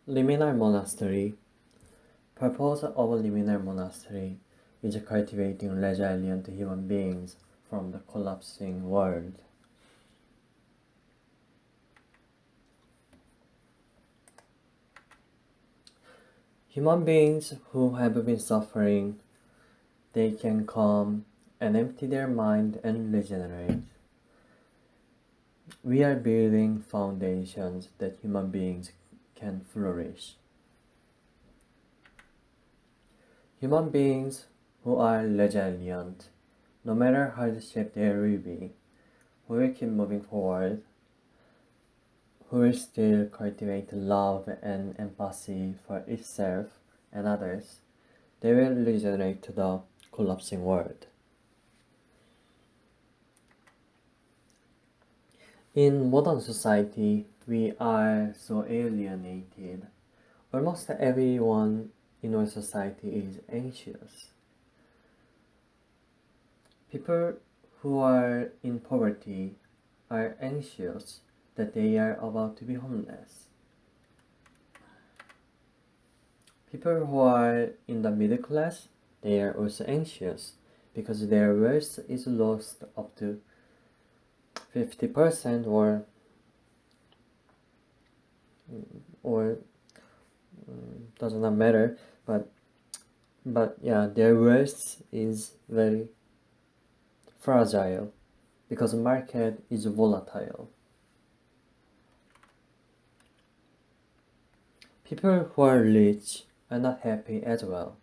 Liminal Monastery. Purpose of a liminal monastery is cultivating resilient human beings from the collapsing world. Human beings who have been suffering, they can come and empty their mind and regenerate. We are building foundations that human beings can flourish. Human beings who are resilient, no matter hardship there will be, who will keep moving forward, who will still cultivate love and empathy for itself and others, they will regenerate the collapsing world. In modern society, we are so alienated. Almost everyone in our society is anxious. People who are in poverty are anxious that they are about to be homeless. People who are in the middle class, they are also anxious because their wealth is lost up to 50% or does not matter, but yeah, their wealth is very fragile because the market is volatile. People who are rich are not happy as well.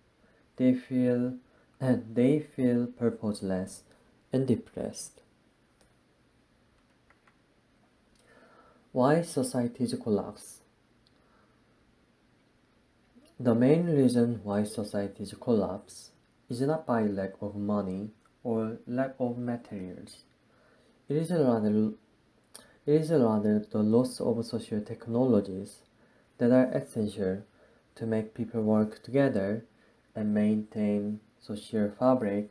They feel purposeless and depressed. Why societies collapse? The main reason why societies collapse is not by lack of money or lack of materials. It is rather the loss of social technologies that are essential to make people work together and maintain social fabric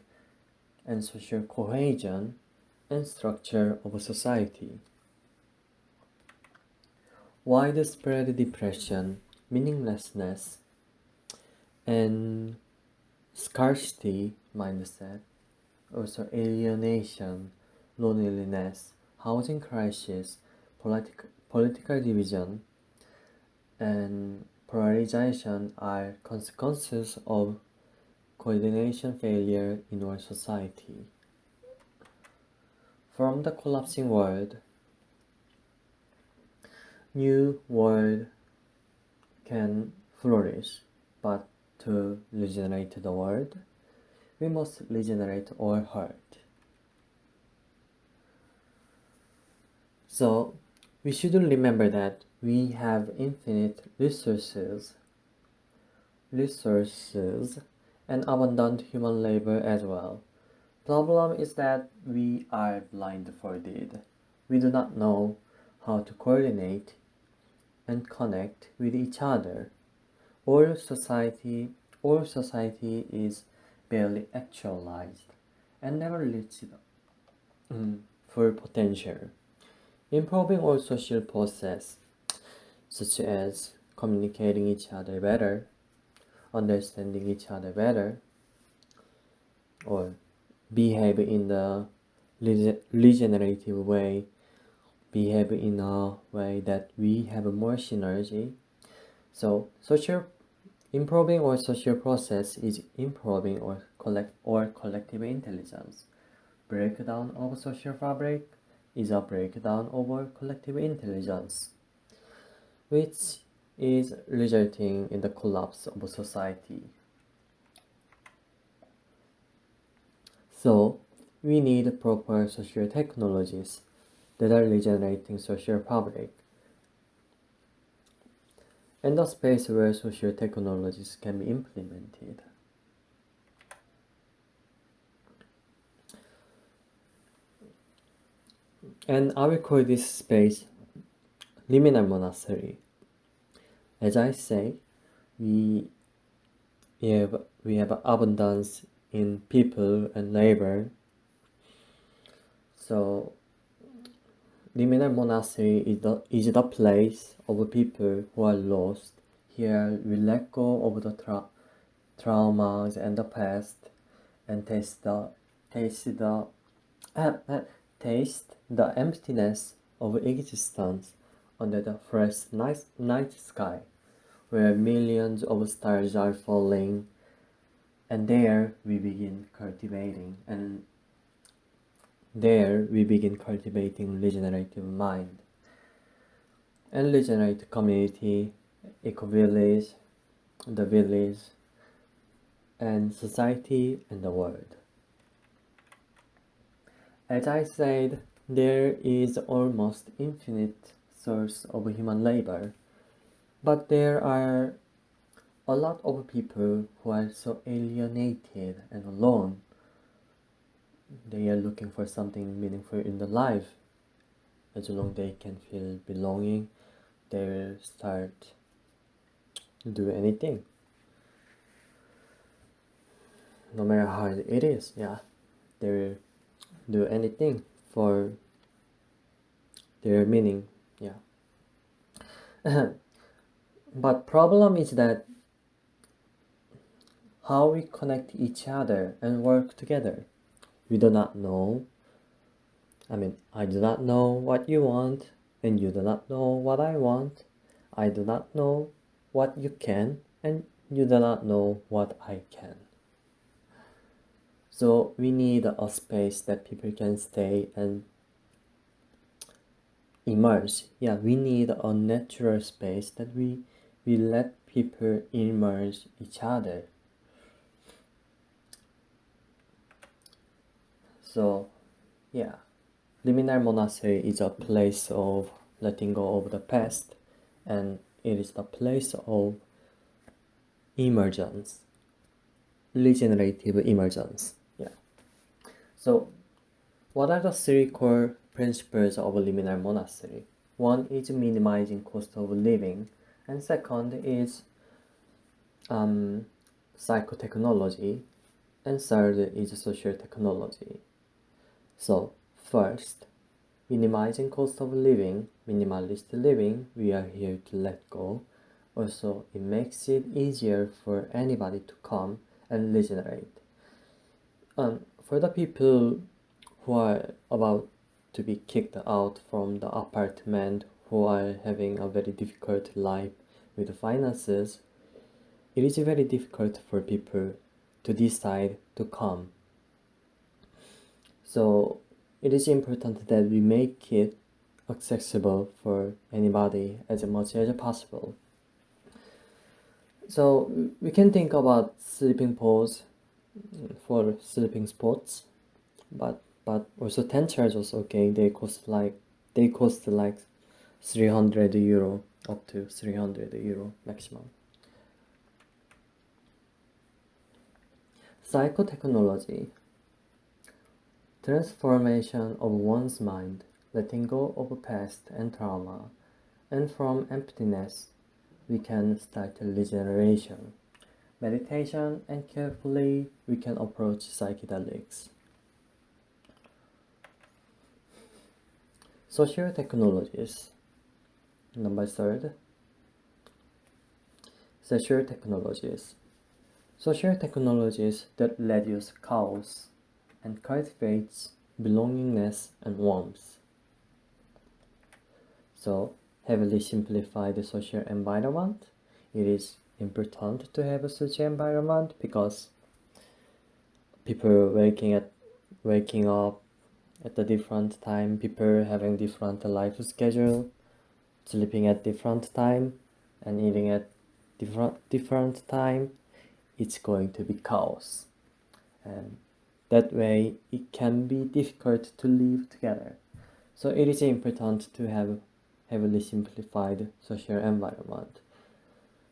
and social cohesion and structure of a society. Widespread depression, meaninglessness, and scarcity mindset, also alienation, loneliness, housing crisis, political division, and polarization are consequences of coordination failure in our society. From the collapsing world, new world can flourish, but to regenerate the world, we must regenerate our heart. So, we should remember that we have infinite resources and abundant human labor as well. Problem is that we are blindfolded. We do not know how to coordinate and connect with each other. All society is barely actualized and never reached full potential. Improving all social process, such as communicating each other better, understanding each other better, or behave in the regenerative way, behave in a way that we have more synergy. So improving our social process is improving our collective intelligence. Breakdown of social fabric is a breakdown of our collective intelligence, which is resulting in the collapse of society. So, we need proper social technologies that are regenerating social fabric, and a space where social technologies can be implemented. And I will call this space Liminal Monastery. As I say, we have abundance in people and labor, So Liminal Monastery is the place of people who are lost. Here we let go of the traumas and the past and taste the taste the emptiness of existence under the fresh night sky, where millions of stars are falling, and there we begin cultivating regenerative mind and regenerate community, eco-village, the village, and society and the world. As I said, there is almost infinite source of human labor, but there are a lot of people who are so alienated and alone. They are looking for something meaningful in their life. As long as they can feel belonging, they will start to do anything. No matter how hard it is, yeah. They will do anything for their meaning, yeah. But problem is that how we connect each other and work together. We do not know. I do not know what you want, and you do not know what I want. I do not know what you can, and you do not know what I can. So we need a space that people can stay and immerse. Yeah, we need a natural space that we let people immerse each other. So, yeah, Liminal Monastery is a place of letting go of the past, and it is the place of emergence, regenerative emergence. Yeah. So, what are the three core principles of a Liminal Monastery? One is minimizing cost of living, and second is psychotechnology, and third is social technology. So, first, minimizing cost of living, minimalist living, we are here to let go. Also, it makes it easier for anybody to come and regenerate. For the people who are about to be kicked out from the apartment, who are having a very difficult life with finances, it is very difficult for people to decide to come. So it is important that we make it accessible for anybody as much as possible. So we can think about sleeping poles for sleeping spots, but also tent chairs also okay. They cost like 300 euro, up to 300 euro maximum. Psychotechnology. Transformation of one's mind, letting go of past and trauma, and from emptiness, we can start regeneration. Meditation, and carefully we can approach psychedelics. Social technologies. Number third. Social technologies. Social technologies that reduce chaos and cultivates belongingness and warmth. So, heavily simplify the social environment. It is important to have a social environment because people waking up at a different time, people having different life schedule, sleeping at different time, and eating at different time. It's going to be chaos, and that way it can be difficult to live together. So it is important to have heavily simplified social environment.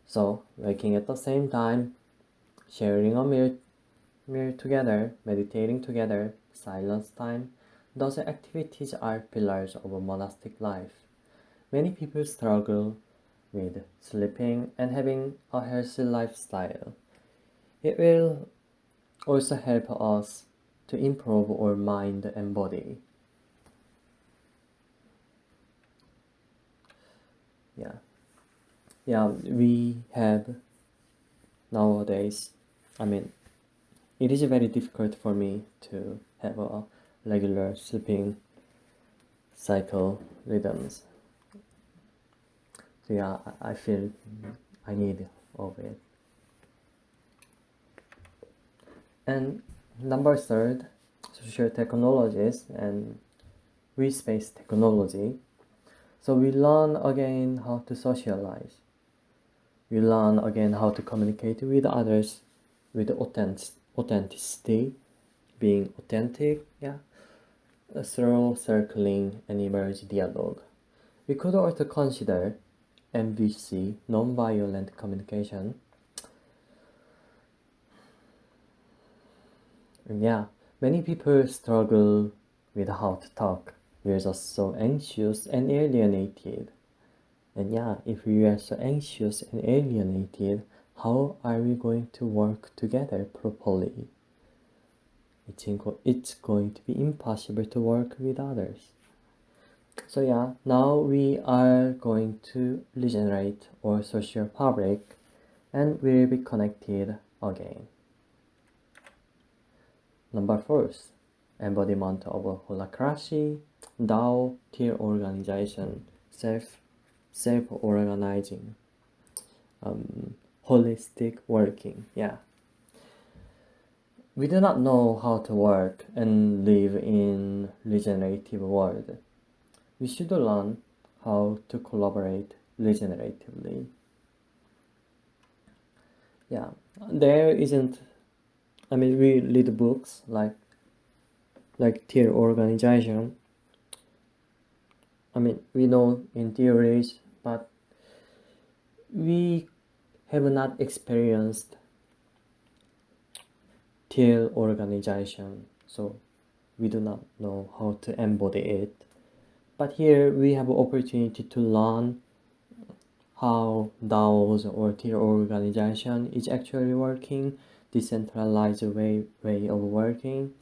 So waking at the same time, sharing a meal together, meditating together, silence time, those activities are pillars of a monastic life. Many people struggle with sleeping and having a healthy lifestyle. It will also help us to improve our mind and body. Yeah, we have nowadays, I mean, it is very difficult for me to have a regular sleeping cycle rhythms. So yeah, I feel I need of it. And number third, social technologies and space technology. So we learn again how to socialize. We learn again how to communicate with others with authenticity, being authentic, through circling and emerge dialogue. We could also consider MVC, non-violent communication. And yeah, many people struggle with how to talk. We're just so anxious and alienated. And yeah, if we are so anxious and alienated, how are we going to work together properly? It's going to be impossible to work with others. So yeah, now we are going to regenerate our social fabric and we'll be connected again. Number 4, embodiment of holacracy, DAO, tier organization, self-organizing, holistic working. Yeah. We do not know how to work and live in regenerative world. We should learn how to collaborate regeneratively. Yeah, there isn't. I mean, we read books like tier organization. I mean, we know in theories, but we have not experienced tier organization, so we do not know how to embody it. But here we have an opportunity to learn how DAOs or tier organization is actually working, decentralized way of working.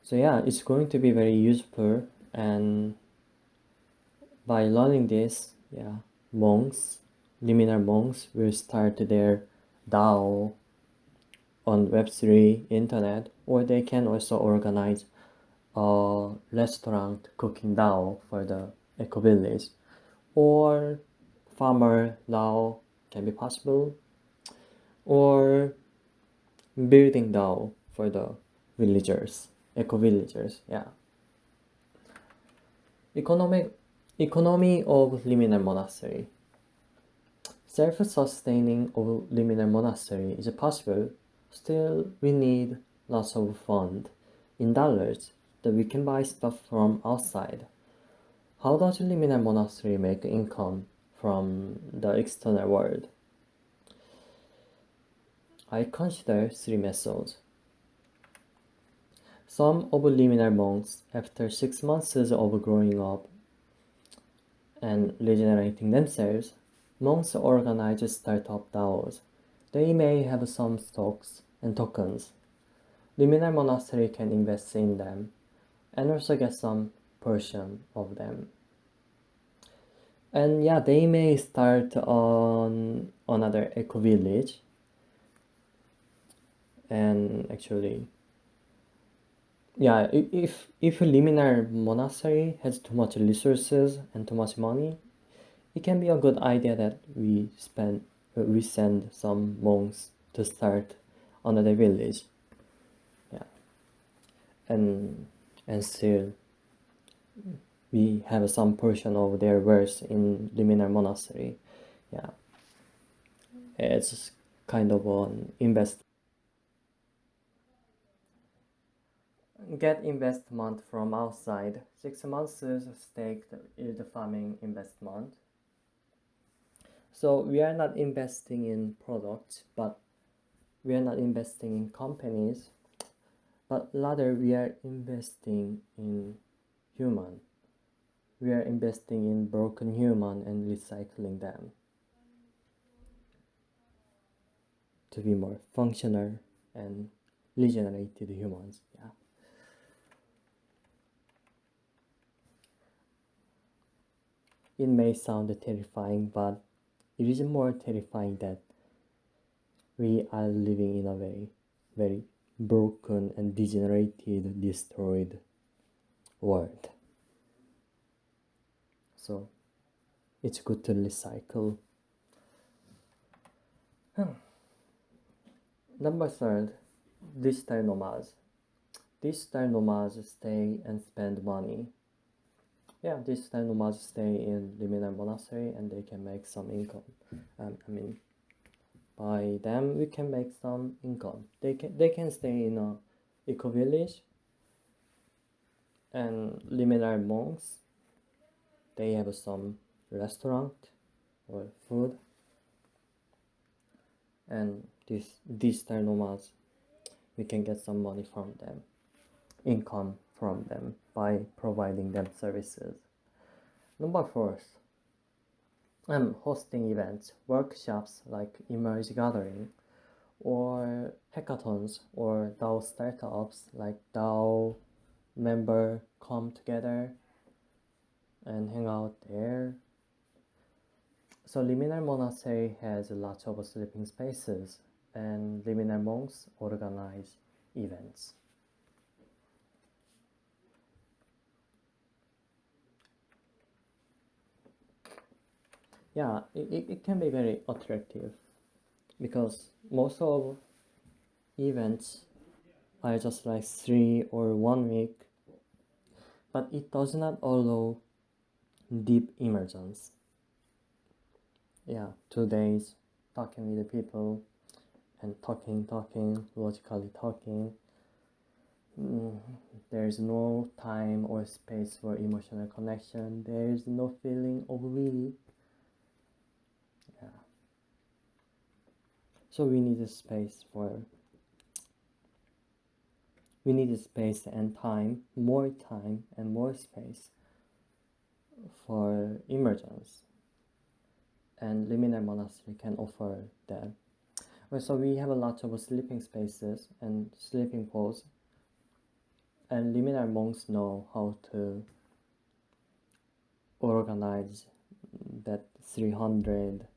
So yeah, it's going to be very useful, and by learning this, liminal monks will start their DAO on Web3 internet, or they can also organize a restaurant cooking DAO for the eco village, or farmer DAO can be possible, or building DAO for the villagers, eco villagers. Yeah. Economy of Liminal Monastery. Self-sustaining of Liminal Monastery is possible. Still, we need lots of fund in dollars that we can buy stuff from outside. How does Liminal Monastery make income from the external world? I consider 3 methods. Some of liminal monks, after 6 months of growing up and regenerating themselves, monks organize startup DAOs. They may have some stocks and tokens. Liminal Monastery can invest in them and also get some portion of them. And yeah, they may start on another eco village, and actually, yeah, if a liminal monastery has too much resources and too much money, it can be a good idea that we send some monks to start another village. Yeah, and still we have some portion of their wealth in liminal monastery. Yeah, it's kind of an invest. Get investment from outside. 6 months staked is the farming investment. So we are not investing in products, but we are not investing in companies, but rather we are investing in human. We are investing in broken human and recycling them to be more functional and regenerated humans. Yeah. It may sound terrifying, but it is more terrifying that we are living in a very broken and degenerated, destroyed world. So it's good to recycle. Number third, digital nomads. Digital nomads stay and spend money. Yeah, digital nomads stay in Liminal Monastery and they can make some income. By them we can make some income. They can stay in a eco village, and liminal monks, they have some restaurant or food, and these digital nomads, we can get some money from them, income from them by providing them services. Number four, hosting events, workshops like Emerge Gathering, or hackathons, or DAO startups like DAO member come together and hang out there. So Liminal Monastery has lots of sleeping spaces, and Liminal monks organize events. Yeah, it can be very attractive because most of events are just like 3 or 1 week, but it does not allow deep immersions. Yeah, 2 days talking with the people and talking, logically talking. There's no time or space for emotional connection. There's no feeling of we. Yeah. So we need a space and time, more time and more space for immersions. And Liminal Monastery can offer that. So we have a lot of sleeping spaces and sleeping pools, and Liminal monks know how to organize that 300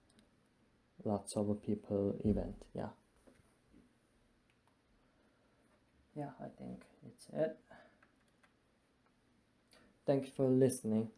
lots of people event. Yeah, I think it's it. Thank you for listening.